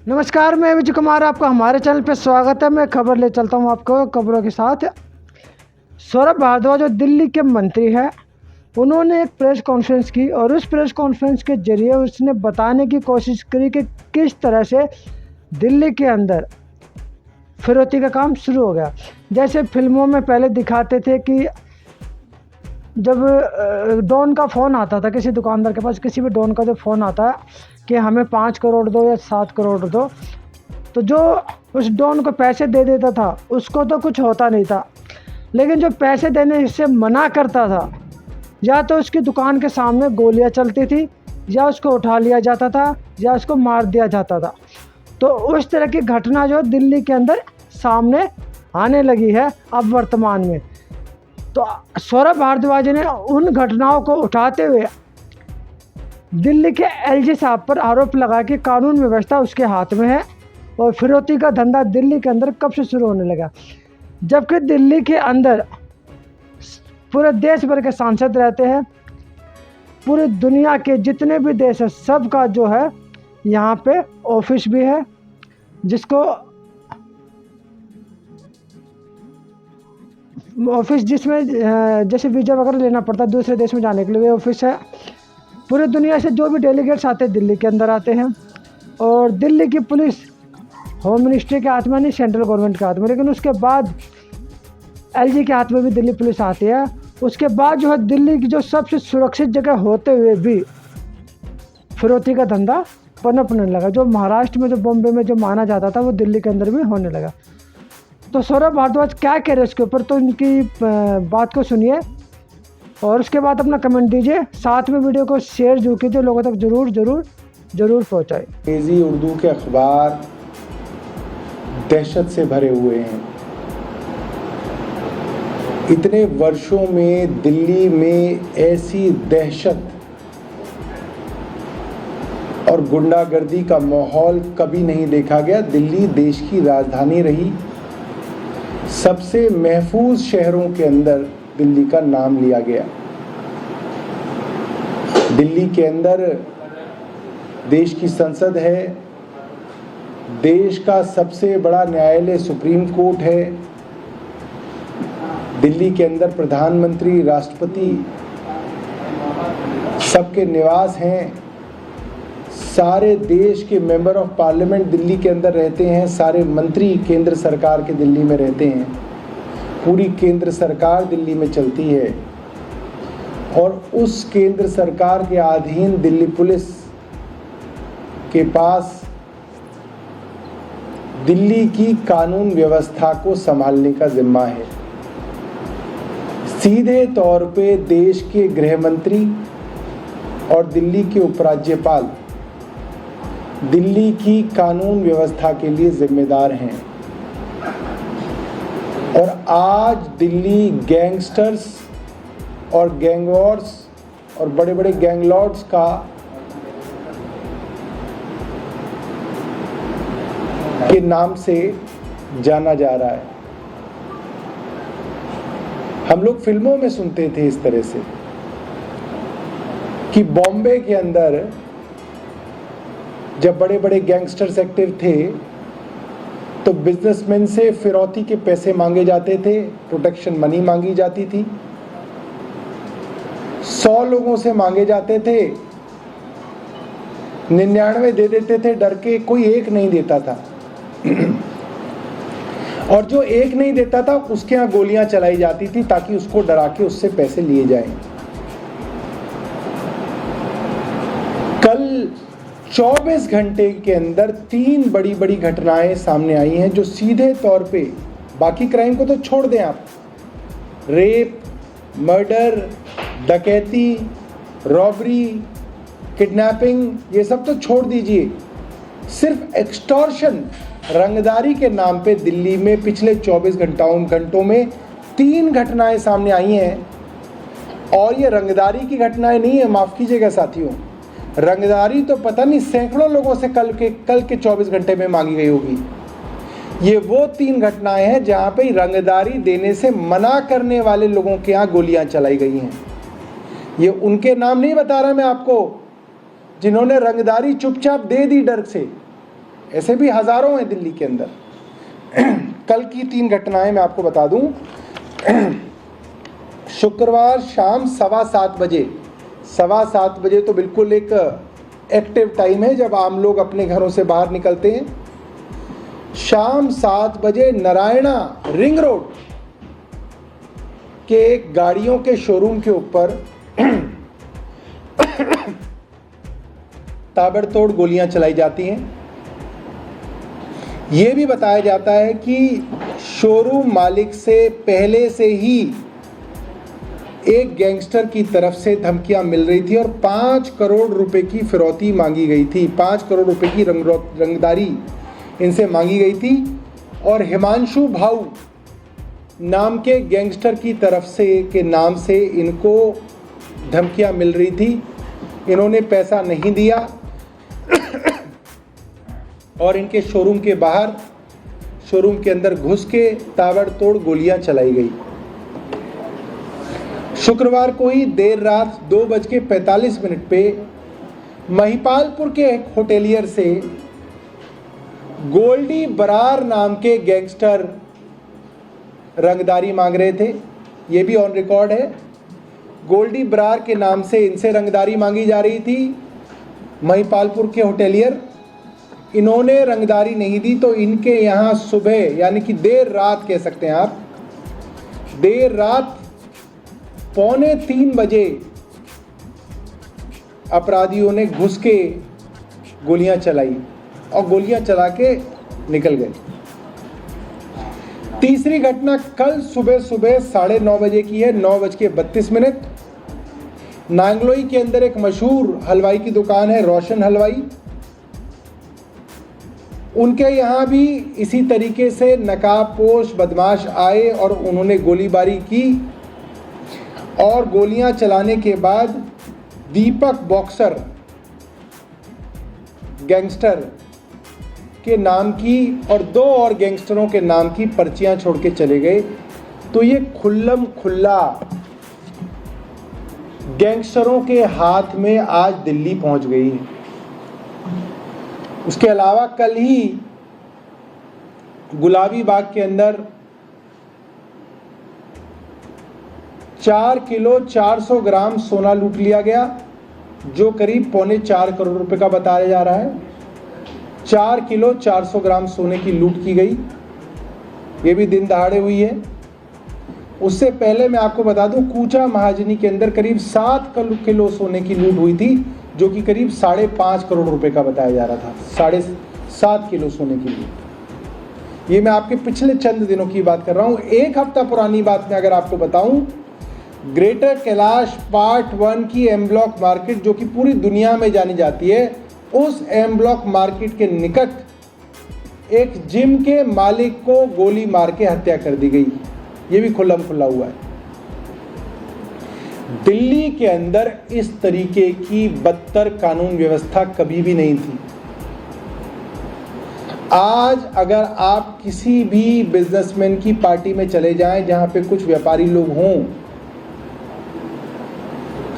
नमस्कार, मैं विजय कुमार, आपका हमारे चैनल पर स्वागत है। मैं खबर ले चलता हूं आपको खबरों के साथ। सौरभ भारद्वाज जो दिल्ली के मंत्री हैं, उन्होंने एक प्रेस कॉन्फ्रेंस की और उस प्रेस कॉन्फ्रेंस के जरिए उसने बताने की कोशिश करी कि किस तरह से दिल्ली के अंदर फिरौती का काम शुरू हो गया। जैसे फिल्मों में पहले दिखाते थे कि जब डॉन का फ़ोन आता था किसी दुकानदार के पास, किसी भी डॉन का जो फ़ोन आता है कि हमें 5 करोड़ दो या 7 करोड़ दो, तो जो उस डॉन को पैसे दे देता था उसको तो कुछ होता नहीं था, लेकिन जो पैसे देने से मना करता था या तो उसकी दुकान के सामने गोलियां चलती थी, या उसको उठा लिया जाता था, या उसको मार दिया जाता था। तो उस तरह की घटना जो दिल्ली के अंदर सामने आने लगी है अब वर्तमान में। तो सौरभ भारद्वाज ने उन घटनाओं को उठाते हुए दिल्ली के एलजी साहब पर आरोप लगा कि कानून व्यवस्था उसके हाथ में है और फिरौती का धंधा दिल्ली के अंदर कब से शुरू होने लगा, जबकि दिल्ली के अंदर पूरे देश भर के सांसद रहते हैं। पूरी दुनिया के जितने भी देश हैं सबका जो है यहाँ पे ऑफिस भी है, जिसको ऑफिस जिसमें जैसे वीज़ा वगैरह लेना पड़ता है दूसरे देश में जाने के लिए, वे ऑफिस है। पूरी दुनिया से जो भी डेलीगेट्स आते हैं दिल्ली के अंदर आते हैं। और दिल्ली की पुलिस होम मिनिस्ट्री के हाथ में नहीं, सेंट्रल गवर्नमेंट के हाथ में, लेकिन उसके बाद एलजी के हाथ में भी दिल्ली पुलिस आती है। उसके बाद जो है दिल्ली की जो सबसे सुरक्षित जगह होते हुए भी फिरौती का धंधा पनपने लगा। जो महाराष्ट्र में, जो बॉम्बे में जो माना जाता था, वो दिल्ली के अंदर भी होने लगा। तो सौरभ भारद्वाज क्या कह रहे हैं इसके ऊपर, तो इनकी बात को सुनिए और उसके बाद अपना कमेंट दीजिए। साथ में वीडियो को शेयर जरूर कीजिए, लोगों तक जरूर पहुंचाए। अंग्रेजी उर्दू के अखबार दहशत से भरे हुए हैं। इतने वर्षों में दिल्ली में ऐसी दहशत और गुंडागर्दी का माहौल कभी नहीं देखा गया। दिल्ली देश की राजधानी रही, सबसे महफूज शहरों के अंदर दिल्ली का नाम लिया गया। दिल्ली के अंदर देश की संसद है, देश का सबसे बड़ा न्यायालय सुप्रीम कोर्ट है, दिल्ली के अंदर प्रधानमंत्री, राष्ट्रपति सबके निवास हैं, सारे देश के मेंबर ऑफ पार्लियामेंट दिल्ली के अंदर रहते हैं, सारे मंत्री केंद्र सरकार के दिल्ली में रहते हैं, पूरी केंद्र सरकार दिल्ली में चलती है। और उस केंद्र सरकार के अधीन दिल्ली पुलिस के पास दिल्ली की कानून व्यवस्था को संभालने का जिम्मा है। सीधे तौर पे देश के गृह मंत्री और दिल्ली के उपराज्यपाल दिल्ली की कानून व्यवस्था के लिए जिम्मेदार हैं। और आज दिल्ली गैंगस्टर्स और गैंग वॉर्स और बड़े बड़े गैंगलॉर्ड्स का के नाम से जाना जा रहा है। हम लोग फिल्मों में सुनते थे इस तरह से कि बॉम्बे के अंदर जब बड़े बड़े गैंगस्टर्स एक्टिव थे तो बिजनेसमैन से फिरौती के पैसे मांगे जाते थे, प्रोटेक्शन मनी मांगी जाती थी। 100 लोगों से मांगे जाते थे, 99 दे देते थे डर के, कोई एक नहीं देता था। और जो एक नहीं देता था उसके यहाँ गोलियां चलाई जाती थी ताकि उसको डरा के उससे पैसे लिए जाएं। कल 24 घंटे के अंदर 3 बड़ी बड़ी घटनाएं सामने आई हैं जो सीधे तौर पे, बाकी क्राइम को तो छोड़ दें आप, रेप, मर्डर, डकैती, रॉबरी, किडनैपिंग, ये सब तो छोड़ दीजिए, सिर्फ एक्सटॉर्शन, रंगदारी के नाम पे दिल्ली में पिछले 24 घंटों में 3 घटनाएं सामने आई हैं। और ये रंगदारी की घटनाएं नहीं है, माफ़ कीजिएगा साथियों, रंगदारी तो पता नहीं सैकड़ों लोगों से कल के 24 घंटे में मांगी गई होगी। ये वो 3 घटनाएं हैं जहां पे रंगदारी देने से मना करने वाले लोगों के यहाँ गोलियां चलाई गई हैं। ये उनके नाम नहीं बता रहा मैं आपको जिन्होंने रंगदारी चुपचाप दे दी डर से, ऐसे भी हजारों हैं दिल्ली के अंदर। कल की 3 घटनाएं मैं आपको बता दूं। शुक्रवार शाम 7:15 बजे तो बिल्कुल एक एक्टिव टाइम है जब आम लोग अपने घरों से बाहर निकलते हैं। शाम 7 बजे नारायणा रिंग रोड के एक गाड़ियों के शोरूम के ऊपर ताबड़तोड़ गोलियां चलाई जाती हैं। ये भी बताया जाता है कि शोरूम मालिक से पहले से ही एक गैंगस्टर की तरफ से धमकियां मिल रही थी और 5 करोड़ रुपए की फिरौती मांगी गई थी। 5 करोड़ रुपए की रंगदारी इनसे मांगी गई थी और हिमांशु भाऊ नाम के गैंगस्टर की तरफ से के नाम से इनको धमकियां मिल रही थी। इन्होंने पैसा नहीं दिया और इनके शोरूम के बाहर, शोरूम के अंदर घुस के ताबड़तोड़ गोलियां चलाई गई। शुक्रवार को ही देर रात 2:45 पे महिपालपुर के एक होटेलियर से गोल्डी बरार नाम के गैंगस्टर रंगदारी मांग रहे थे। ये भी ऑन रिकॉर्ड है। गोल्डी बरार के नाम से इनसे रंगदारी मांगी जा रही थी। महिपालपुर के होटेलियर, इन्होंने रंगदारी नहीं दी तो इनके यहाँ सुबह यानी कि देर रात कह सकते हैं आप, देर रात 2:45 बजे अपराधियों ने घुस के गोलियां चलाई और गोलियां चला के निकल गए। तीसरी घटना कल सुबह 9:30 बजे की है, 9:32। नांगलोई के अंदर एक मशहूर हलवाई की दुकान है, रोशन हलवाई। उनके यहाँ भी इसी तरीके से नकाबपोश बदमाश आए और उन्होंने गोलीबारी की और गोलियां चलाने के बाद दीपक बॉक्सर गैंगस्टर के नाम की और 2 और गैंगस्टरों के नाम की पर्चियां छोड़ के चले गए। तो ये खुल्लम खुल्ला गैंगस्टरों के हाथ में आज दिल्ली पहुंच गई है। उसके अलावा कल ही गुलाबी बाग के अंदर 4 किलो 400 ग्राम सोना लूट लिया गया, जो करीब 3.25 करोड़ रुपए का बताया जा रहा है। 4 किलो 400 ग्राम सोने की लूट की गई। ये भी दिन दहाड़े हुई है। उससे पहले मैं आपको बता दूं, कूचा महाजनी के अंदर करीब 7 किलो सोने की लूट हुई थी, जो कि करीब 5.5 करोड़ रुपए का बताया जा रहा था। 7.5 किलो सोने की लूट। ये मैं आपके पिछले चंद दिनों की बात कर रहा हूं। 1 हफ्ता पुरानी बात में अगर आपको बताऊं, ग्रेटर कैलाश पार्ट 1 की एम ब्लॉक मार्केट, जो कि पूरी दुनिया में जानी जाती है, उस एम ब्लॉक मार्केट के निकट एक जिम के मालिक को गोली मार के हत्या कर दी गई। ये भी खुल्लम खुल्ला हुआ है। दिल्ली के अंदर इस तरीके की बदतर कानून व्यवस्था कभी भी नहीं थी। आज अगर आप किसी भी बिजनेसमैन की पार्टी में चले जाएं जहां पे कुछ व्यापारी लोग हों,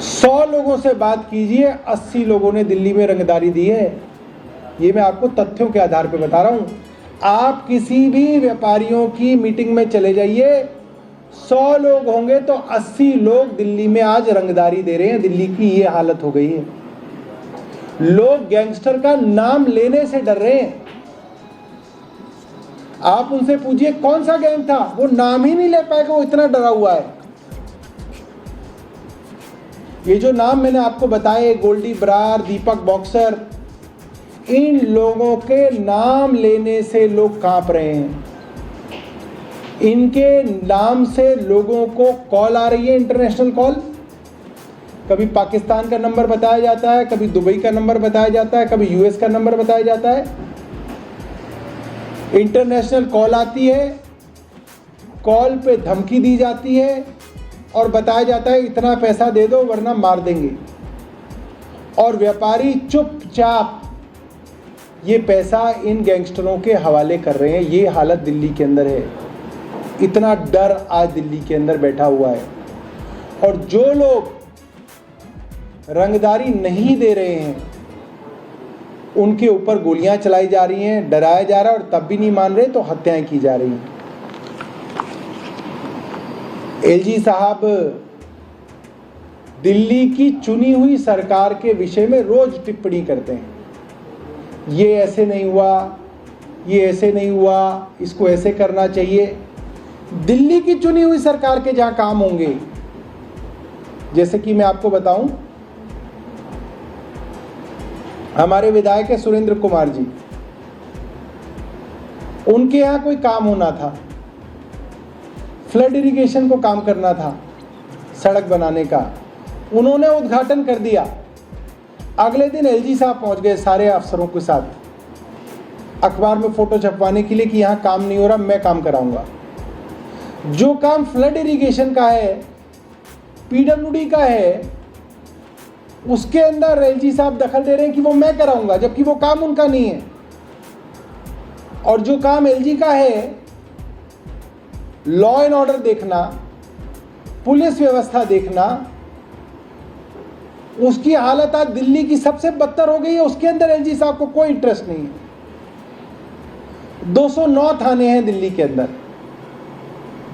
100 लोगों से बात कीजिए, 80 लोगों ने दिल्ली में रंगदारी दी है। ये मैं आपको तथ्यों के आधार पे बता रहा हूं। आप किसी भी व्यापारियों की मीटिंग में चले जाइए, 100 लोग होंगे तो 80 लोग दिल्ली में आज रंगदारी दे रहे हैं। दिल्ली की ये हालत हो गई है। लोग गैंगस्टर का नाम लेने से डर रहे हैं। आप उनसे पूछिए कौन सा गैंग था, वो नाम ही नहीं ले पाएगा, वो इतना डरा हुआ है। ये जो नाम मैंने आपको बताए, गोल्डी बरार, दीपक बॉक्सर, इन लोगों के नाम लेने से लोग कांप रहे हैं। इनके नाम से लोगों को कॉल आ रही है, इंटरनेशनल कॉल। कभी पाकिस्तान का नंबर बताया जाता है, कभी दुबई का नंबर बताया जाता है, कभी यूएस का नंबर बताया जाता है। इंटरनेशनल कॉल आती है, कॉल पे धमकी दी जाती है और बताया जाता है इतना पैसा दे दो वरना मार देंगे। और व्यापारी चुपचाप ये पैसा इन गैंगस्टरों के हवाले कर रहे हैं। ये हालत दिल्ली के अंदर है। इतना डर आज दिल्ली के अंदर बैठा हुआ है। और जो लोग रंगदारी नहीं दे रहे हैं उनके ऊपर गोलियां चलाई जा रही हैं, डराया जा रहा है, और तब भी नहीं मान रहे तो हत्याएं की जा रही हैं। एलजी साहब दिल्ली की चुनी हुई सरकार के विषय में रोज टिप्पणी करते हैं, ये ऐसे नहीं हुआ, ये ऐसे नहीं हुआ, इसको ऐसे करना चाहिए। दिल्ली की चुनी हुई सरकार के जहां काम होंगे, जैसे कि मैं आपको बताऊं, हमारे विधायक है सुरेंद्र कुमार जी, उनके यहां कोई काम होना था, फ्लड इरिगेशन को काम करना था, सड़क बनाने का, उन्होंने उद्घाटन कर दिया। अगले दिन एलजी साहब पहुंच गए सारे अफसरों के साथ, अखबार में फोटो छपवाने के लिए कि यहां काम नहीं हो रहा, मैं काम कराऊंगा। जो काम फ्लड इरिगेशन का है, पीडब्ल्यूडी का है, उसके अंदर एलजी साहब दखल दे रहे हैं कि वो मैं कराऊंगा, जबकि वो काम उनका नहीं है। और जो काम एलजी का है, लॉ एंड ऑर्डर देखना, पुलिस व्यवस्था देखना, उसकी हालत आज दिल्ली की सबसे बदतर हो गई है, उसके अंदर एलजी साहब को कोई इंटरेस्ट नहीं है। 209 थाने हैं दिल्ली के अंदर,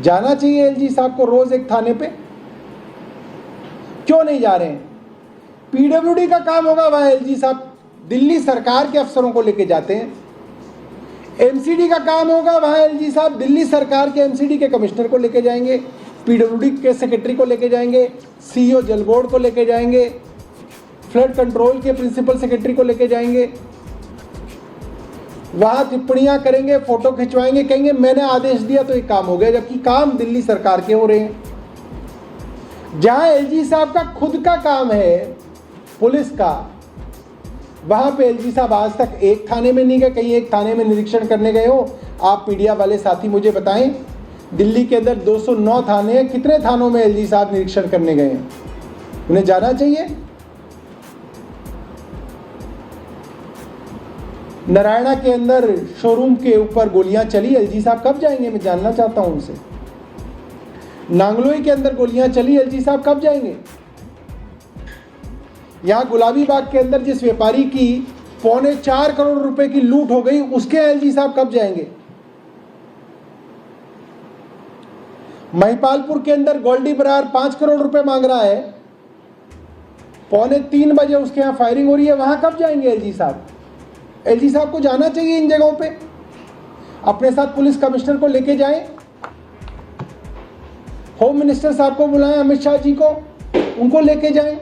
जाना चाहिए एलजी साहब को रोज एक थाने पे, क्यों नहीं जा रहे हैं? पीडब्ल्यूडी का काम होगा, वहां एलजी साहब दिल्ली सरकार के अफसरों को लेके जाते हैं। एमसीडी का काम होगा, वहां एलजी साहब दिल्ली सरकार के एमसीडी के कमिश्नर को लेके जाएंगे, पीडब्ल्यूडी के सेक्रेटरी को लेके जाएंगे, सीईओ जल बोर्ड को लेके जाएंगे, फ्लड कंट्रोल के प्रिंसिपल सेक्रेटरी को लेके जाएंगे, वहां टिप्पणियां करेंगे, फोटो खिंचवाएंगे, कहेंगे मैंने आदेश दिया तो ये काम हो गया, जबकि काम दिल्ली सरकार के हो रहे हैं। जहां एलजी साहब का खुद का काम है पुलिस का, वहां पे एलजी साहब आज तक एक थाने में नहीं गए। कहीं एक थाने में निरीक्षण करने गए हो? आप मीडिया वाले साथी मुझे बताएं, दिल्ली के अंदर 209 थाने हैं, कितने थानों में एलजी साहब निरीक्षण करने गए हैं? उन्हें जाना चाहिए। नारायणा के अंदर शोरूम के ऊपर गोलियां चली, एलजी साहब कब जाएंगे? मैं जानना चाहता हूं उनसे। नांगलोई के अंदर गोलियां चली, एलजी साहब कब जाएंगे? यहां गुलाबी बाग के अंदर जिस व्यापारी की 4.25 करोड़ रुपए की लूट हो गई, उसके एलजी साहब कब जाएंगे? महिपालपुर के अंदर गोल्डी बरार 5 करोड़ रुपए मांग रहा है, 2:45 बजे उसके यहां फायरिंग हो रही है, वहां कब जाएंगे एलजी साहब? एलजी साहब को जाना चाहिए इन जगहों पे, अपने साथ पुलिस कमिश्नर को लेके जाएं, होम मिनिस्टर साहब को बुलाएं, अमित शाह जी को, उनको लेके जाएं,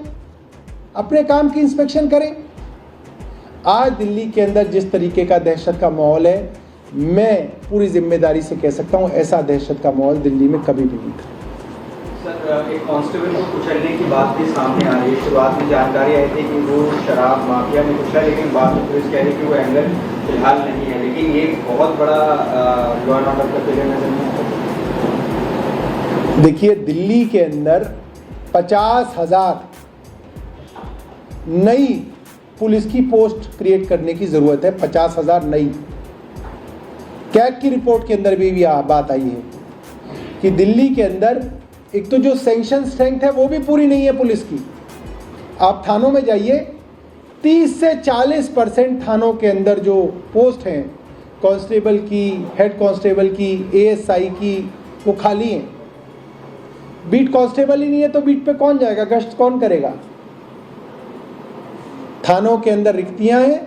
अपने काम की इंस्पेक्शन करें। आज दिल्ली के अंदर जिस तरीके का दहशत का माहौल है, मैं पूरी जिम्मेदारी से कह सकता हूं ऐसा दहशत का माहौल दिल्ली में कभी भी नहीं था। सर, एक कांस्टेबल को कुचलने की बात भी सामने आ रही है। शुरुआत में जानकारी आई थी कि वो शराब माफिया ने कुचला, लेकिन बाद में पुलिस कह रही है कि वो एंगल फिलहाल नहीं है, लेकिन ये बहुत बड़ा लॉ एंड ऑर्डर का फेलियर नजर नहीं आता। देखिए, दिल्ली के अंदर 50,000 नई पुलिस की पोस्ट क्रिएट करने की जरूरत है। 50,000 नई। कैग की रिपोर्ट के अंदर भी बात आई है कि दिल्ली के अंदर एक तो जो सैंक्शन स्ट्रेंथ है वो भी पूरी नहीं है पुलिस की। आप थानों में जाइए, 30 से 40% थानों के अंदर जो पोस्ट हैं, कांस्टेबल की, हेड कांस्टेबल की, एएसआई की, वो खाली हैं। बीट कांस्टेबल ही नहीं है तो बीट पे कौन जाएगा? गश्त कौन करेगा? थानों के अंदर रिक्तियां हैं,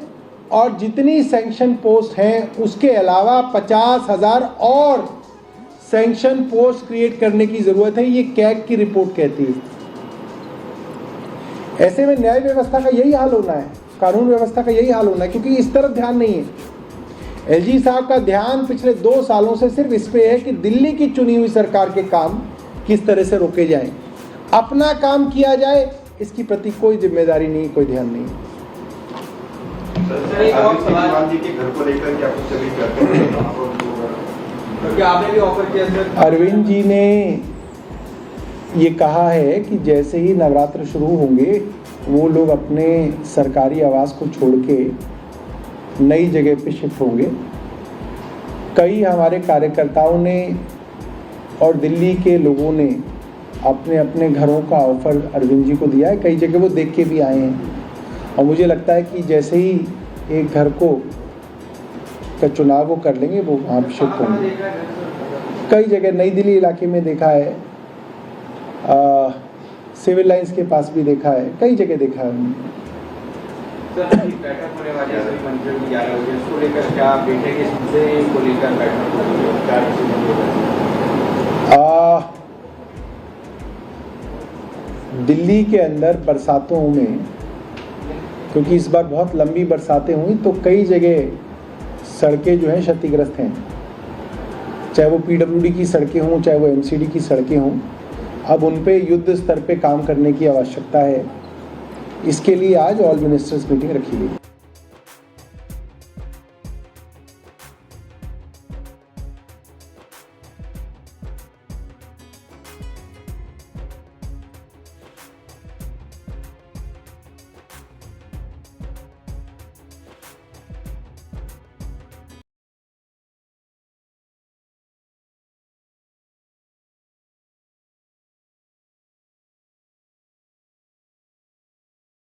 और जितनी सैंक्शन पोस्ट हैं उसके अलावा 50,000 और सैंक्शन पोस्ट क्रिएट करने की जरूरत है। ये कैग की रिपोर्ट कहती है। ऐसे में न्याय व्यवस्था का यही हाल होना है, कानून व्यवस्था का यही हाल होना है, क्योंकि इस तरफ ध्यान नहीं है। एलजी साहब का ध्यान पिछले 2 सालों से सिर्फ इस पे है कि दिल्ली की चुनी हुई सरकार के काम किस तरह से रोके जाएं, अपना काम किया जाए, इसकी प्रति कोई जिम्मेदारी नहीं, कोई ध्यान नहीं। सर, एक और सवाल जी के घर को लेकर क्या कुछ अभी करते हैं, क्योंकि आपने भी ऑफर किया सर। अरविंद जी ने ये कहा है कि जैसे ही नवरात्र शुरू होंगे वो लोग अपने सरकारी आवास को छोड़ के नई जगह पे शिफ्ट होंगे। कई हमारे कार्यकर्ताओं ने और दिल्ली के लोगों ने अपने अपने घरों का ऑफर अरविंद जी को दिया है। कई जगह वो देख के भी आए हैं, और मुझे लगता है कि जैसे ही एक घर को का चुनाव वो कर लेंगे, वो वहाँ शिफ्ट होंगे। कई जगह नई दिल्ली इलाके में देखा है, सिविल लाइंस के पास भी देखा है, कई जगह देखा है हमने। सर, बैठक होने वाली है, सभी मंत्रियों की 11 बजे, उसको लेकर क्या बैठक के मुद्दे को लेकर बैठक होगी, क्या डिसीजन होगा? दिल्ली के अंदर बरसातों में, क्योंकि इस बार बहुत लंबी बरसातें हुई, तो कई जगह सड़कें जो हैं क्षतिग्रस्त हैं, चाहे वो पीडब्ल्यूडी की सड़कें हों, चाहे वो एमसीडी की सड़कें हों। अब उन पे युद्ध स्तर पे काम करने की आवश्यकता है। इसके लिए आज ऑल मिनिस्टर्स मीटिंग रखी गई।